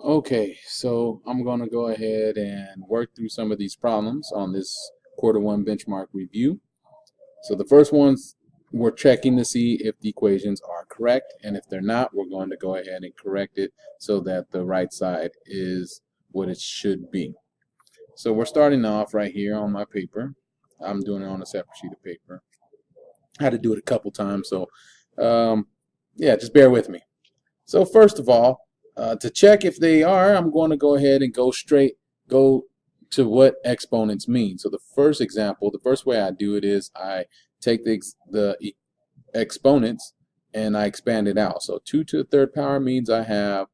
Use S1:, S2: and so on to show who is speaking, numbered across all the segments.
S1: Okay, so I'm going to go ahead and work through some of these problems on this Q1 benchmark review. So the first ones, we're checking to see if the equations are correct, and if they're not, we're going to go ahead and correct it so that the right side is what it should be. So we're starting off right here on my paper. I'm doing it on a separate sheet of paper. I had to do it a couple times, so yeah, just bear with me. So first of all, to check if they are, I'm going to go ahead and go to what exponents mean. So the first example, the first way I do it is I take the exponents and I expand it out. So 2 to the third power means I have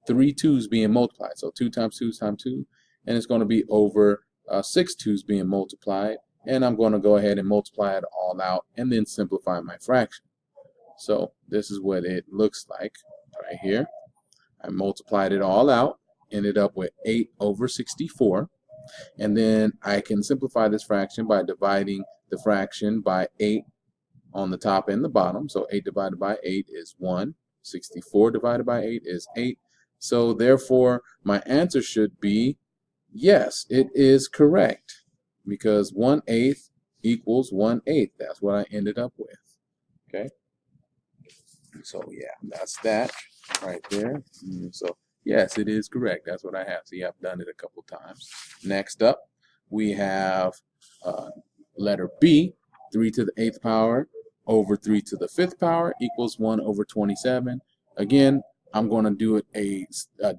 S1: 3 2's being multiplied. So 2 times 2 times 2, and it's going to be over 6 2's being multiplied. And I'm going to go ahead and multiply it all out and then simplify my fraction. So this is what it looks like right here. I multiplied it all out, ended up with 8 over 64. And then I can simplify this fraction by dividing the fraction by 8 on the top and the bottom. So 8 divided by 8 is 1. 64 divided by 8 is 8. So therefore, my answer should be yes, it is correct, because 1/8 equals 1/8. That's what I ended up with. Okay. So yeah, that's that right there. So yes, it is correct. That's what I have. See, I've done it a couple times. Next up, we have letter B, 3 to the 8th power over 3 to the 5th power equals 1 over 27. Again, I'm going to do it a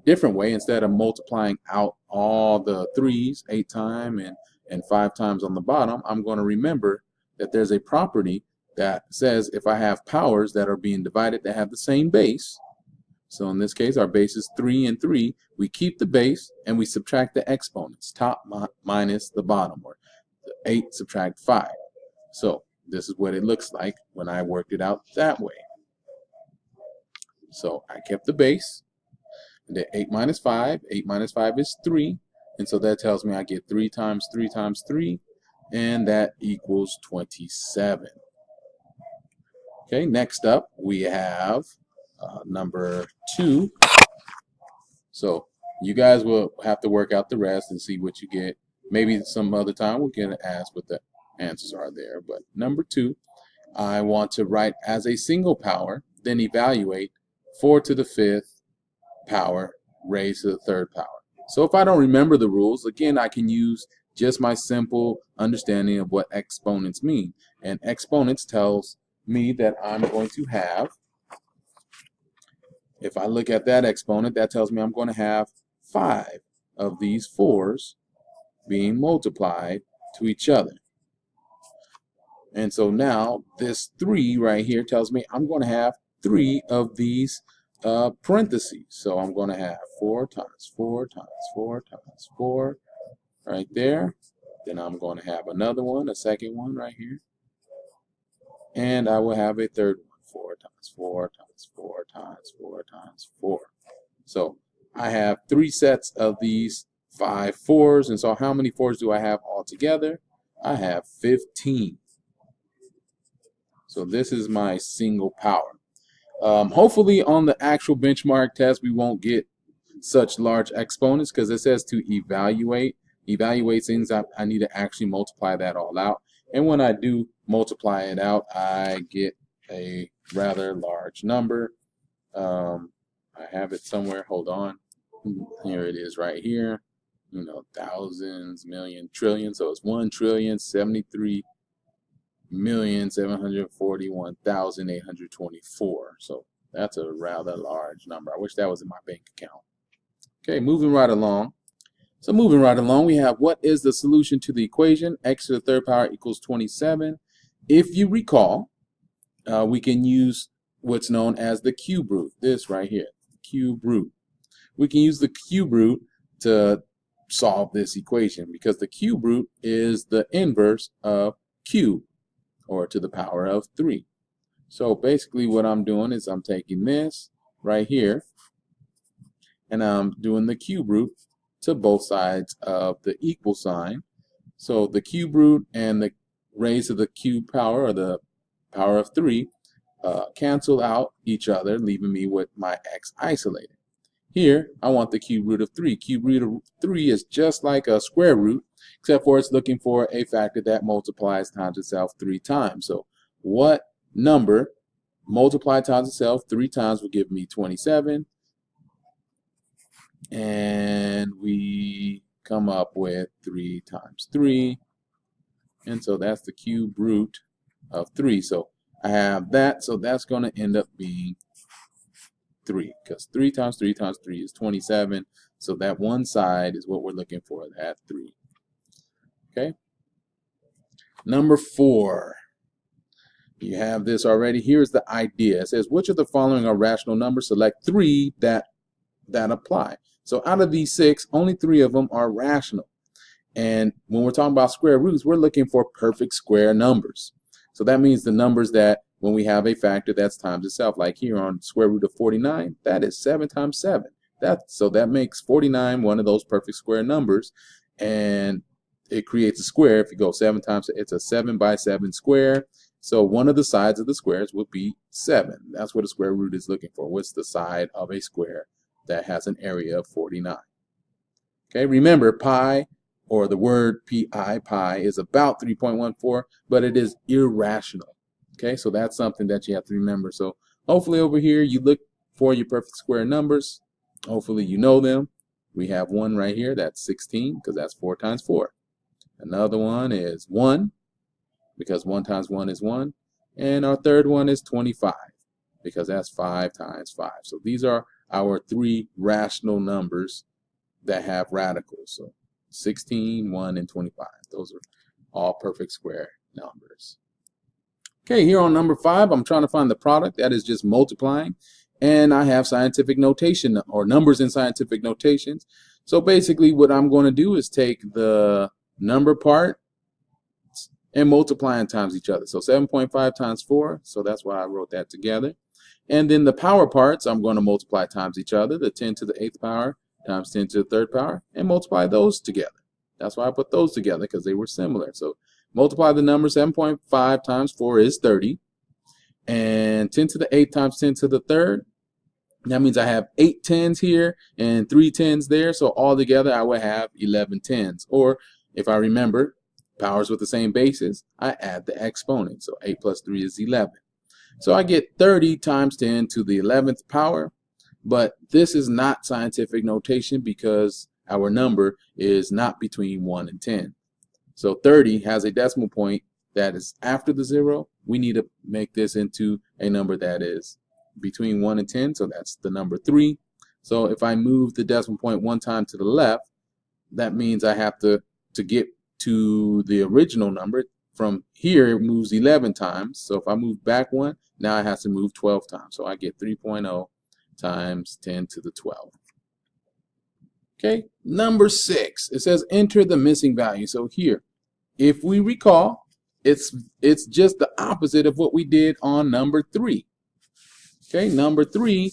S1: different way. Instead of multiplying out all the 3's 8 times and 5 times on the bottom, I'm going to remember that there's a property that says if I have powers that are being divided that have the same base, so in this case our base is 3 and 3, we keep the base and we subtract the exponents, top minus the bottom, or 8 subtract 5. So this is what it looks like when I worked it out that way. So I kept the base, and then 8 minus 5, 8 minus 5 is 3, and so that tells me I get 3 times 3 times 3, and that equals 27. Okay, next up we have number 2. So you guys will have to work out the rest and see what you get. Maybe some other time we'll get asked what the answers are there. But number 2, I want to write as a single power, then evaluate 4 to the 5th power raised to the 3rd power. So if I don't remember the rules, again, I can use just my simple understanding of what exponents mean. And exponents tells me that I'm going to have, if I look at that exponent, that tells me I'm going to have 5 of these 4's being multiplied to each other. And so now this 3 right here tells me I'm going to have 3 of these parentheses. So I'm going to have 4 times 4 times 4 times 4 right there. Then I'm going to have another one, a second one right here. And I will have a third one, 4 times 4 times 4 times 4 times 4. So I have 3 sets of these 5 4's. And so how many 4's do I have altogether? I have 15. So this is my single power. Hopefully on the actual benchmark test we won't get such large exponents, because it says to evaluate things. I need to actually multiply that all out, and when I do multiply it out I get a rather large number. I have it somewhere, hold on, here it is right here, thousands, million, trillion, so it's 1,073,741,824. So that's a rather large number. I wish that was in my bank account. Okay, moving right along. So moving right along, we have what is the solution to the equation x to the 3rd power equals 27. If you recall, we can use what's known as the cube root, this right here, cube root. We can use the cube root to solve this equation, because the cube root is the inverse of cube, or to the power of 3. So basically what I'm doing is I'm taking this right here and I'm doing the cube root to both sides of the equal sign. So the cube root and the raised to the cube power, or the power of 3, cancel out each other, leaving me with my x isolated. Here, I want the cube root of 3. Cube root of 3 is just like a square root, except for it's looking for a factor that multiplies times itself 3 times. So what number multiplied times itself 3 times will give me 27? And we come up with 3 times 3. And so that's the cube root of 3. So I have that, so that's going to end up being 3, because 3 times 3 times 3 is 27. So that one side is what we're looking for, that 3. Okay. Number 4. You have this already. Here's the idea. It says, which of the following are rational numbers? Select 3 that apply. So out of these 6, only 3 of them are rational. And when we're talking about square roots, we're looking for perfect square numbers. So that means the numbers that when we have a factor that's times itself, like here on square root of 49, that is 7 times 7. So that makes 49 one of those perfect square numbers, and it creates a square. If you go 7 times, it's a 7 by 7 square. So one of the sides of the squares would be 7. That's what a square root is looking for. What's the side of a square that has an area of 49? Okay, remember pi, or the word pi, is about 3.14, but it is irrational. Okay, so that's something that you have to remember. So hopefully over here you look for your perfect square numbers. Hopefully you know them. We have one right here, that's 16, because that's 4 times 4. Another one is 1, because 1 times 1 is 1. And our third one is 25, because that's 5 times 5. So these are our 3 rational numbers that have radicals. So 16, 1, and 25. Those are all perfect square numbers. Okay, here on number 5, I'm trying to find the product. That is just multiplying. And I have scientific notation, or numbers in scientific notations. So basically what I'm going to do is take the number part and multiply and times each other. So 7.5 times 4, so that's why I wrote that together. And then the power parts, I'm going to multiply times each other, the 10 to the 8th power times 10 to the 3rd power, and multiply those together. That's why I put those together, because they were similar. So multiply the number. 7.5 times 4 is 30. And 10 to the 8th times 10 to the 3rd, that means I have 8 tens here and 3 tens there. So all together I would have 11 tens. Or if I remember powers with the same bases, I add the exponent. So 8 plus 3 is 11. So I get 30 times 10 to the 11th power. But this is not scientific notation, because our number is not between 1 and 10. So 30 has a decimal point that is after the 0. We need to make this into a number that is between 1 and 10. So that's the number 3. So if I move the decimal point 1 time to the left, that means I have to get to the original number. From here, it moves 11 times. So if I move back 1, now I have to move 12 times. So I get 3.0 times 10 to the 12. Okay, number 6, it says enter the missing value. So here, if we recall, it's just the opposite of what we did on number 3. Okay, number 3,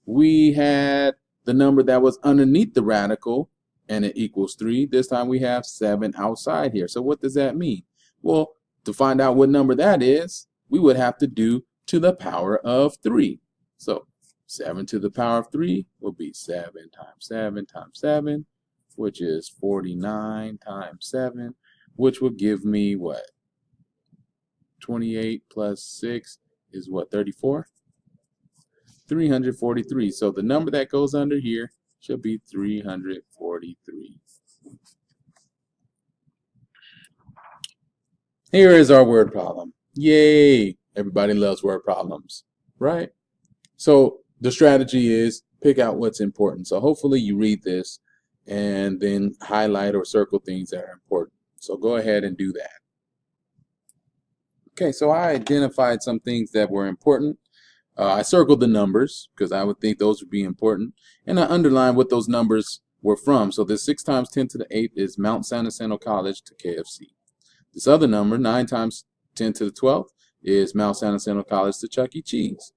S1: we had the number that was underneath the radical, and it equals 3. This time we have 7 outside here. So what does that mean? Well, to find out what number that is, we would have to do to the power of 3. So 7 to the power of 3 will be 7 times 7 times 7, which is 49 times 7, which will give me what? 28 plus 6 is what? 34? 343. So the number that goes under here should be 343. Here is our word problem. Yay! Everybody loves word problems, right? So the strategy is pick out what's important. So hopefully you read this and then highlight or circle things that are important. So go ahead and do that. Okay, so I identified some things that were important. I circled the numbers because I would think those would be important. And I underlined what those numbers were from. So this 6 times 10 to the 8th is Mount San Jacinto College to KFC. This other number, 9 times 10 to the 12th, is Mount San Jacinto College to Chuck E. Cheese.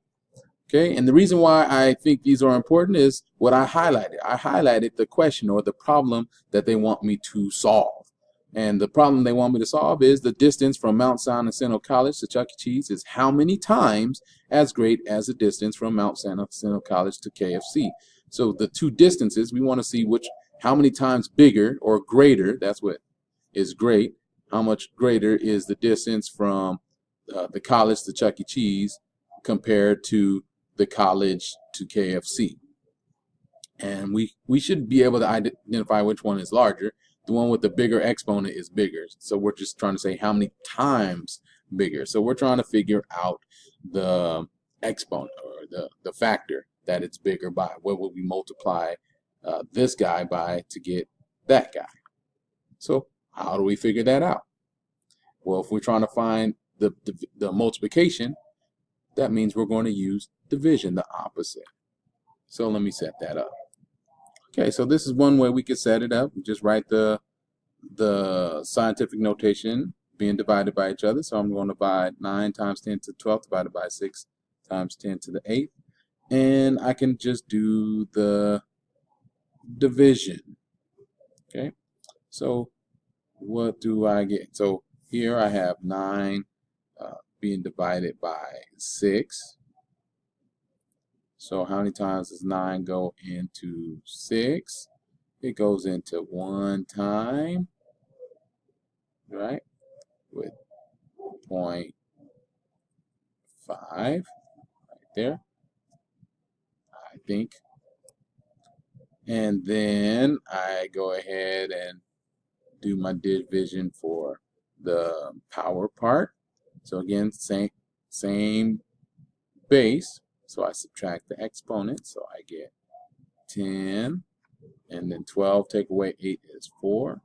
S1: Okay, and the reason why I think these are important is what I highlighted. I highlighted the question or the problem that they want me to solve. And the problem they want me to solve is the distance from Mount San Jacinto College to Chuck E. Cheese is how many times as great as the distance from Mount San Jacinto College to KFC. So the two distances, we want to see how many times bigger or greater, that's what is great, how much greater is the distance from the college to Chuck E. Cheese compared to the college to KFC. And we should be able to identify which one is larger. The one with the bigger exponent is bigger. So we're just trying to say how many times bigger. So we're trying to figure out the exponent, or the factor that it's bigger by. What would we multiply this guy by to get that guy? So how do we figure that out? Well, if we're trying to find the multiplication, that means we're going to use division, the opposite. So let me set that up. Okay, so this is one way we could set it up. We just write the scientific notation being divided by each other. So I'm going to divide 9 times 10 to the 12th divided by 6 times 10 to the 8th. And I can just do the division. Okay, so what do I get? So here I have 9 being divided by 6. So how many times does 9 go into 6? It goes into 1 time, right, with 0.5 right there, I think. And then I go ahead and do my division for the power part. So again, same base. So I subtract the exponent. So I get 10. And then 12 take away 8 is 4.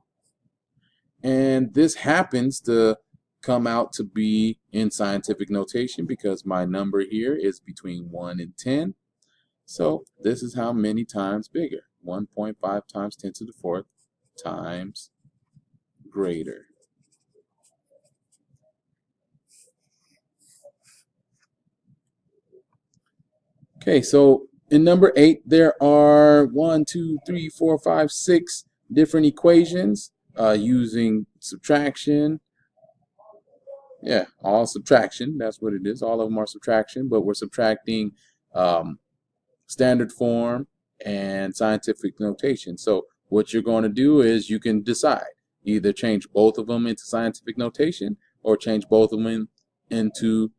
S1: And this happens to come out to be in scientific notation because my number here is between 1 and 10. So this is how many times bigger. 1.5 times 10 to the 4th times greater. Okay, so in number 8, there are 1, 2, 3, 4, 5, 6 different equations using subtraction. Yeah, all subtraction. That's what it is. All of them are subtraction, but we're subtracting standard form and scientific notation. So what you're going to do is you can decide. Either change both of them into scientific notation or change both of them into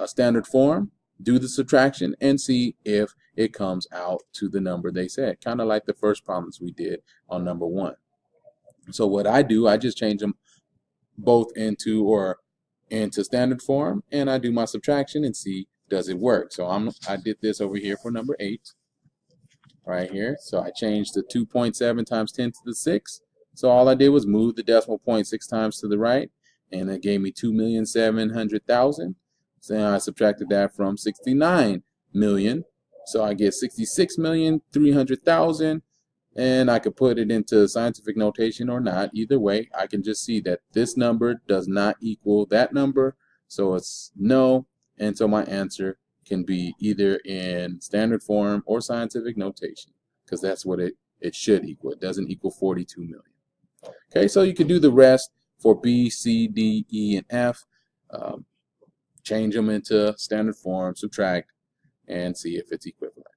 S1: standard form. Do the subtraction and see if it comes out to the number they said. Kind of like the first problems we did on number 1. So what I do, I just change them both into standard form, and I do my subtraction and see does it work. So I did this over here for number 8 right here. So I changed the 2.7 times 10 to the 6. So all I did was move the decimal point 6 times to the right, and it gave me 2,700,000. So I subtracted that from 69 million. So I get 66,300,000. And I could put it into scientific notation or not. Either way, I can just see that this number does not equal that number. So it's no. And so my answer can be either in standard form or scientific notation, because that's what it should equal. It doesn't equal 42 million. Okay, so you can do the rest for B, C, D, E, and F. Change them into standard form, subtract, and see if it's equivalent.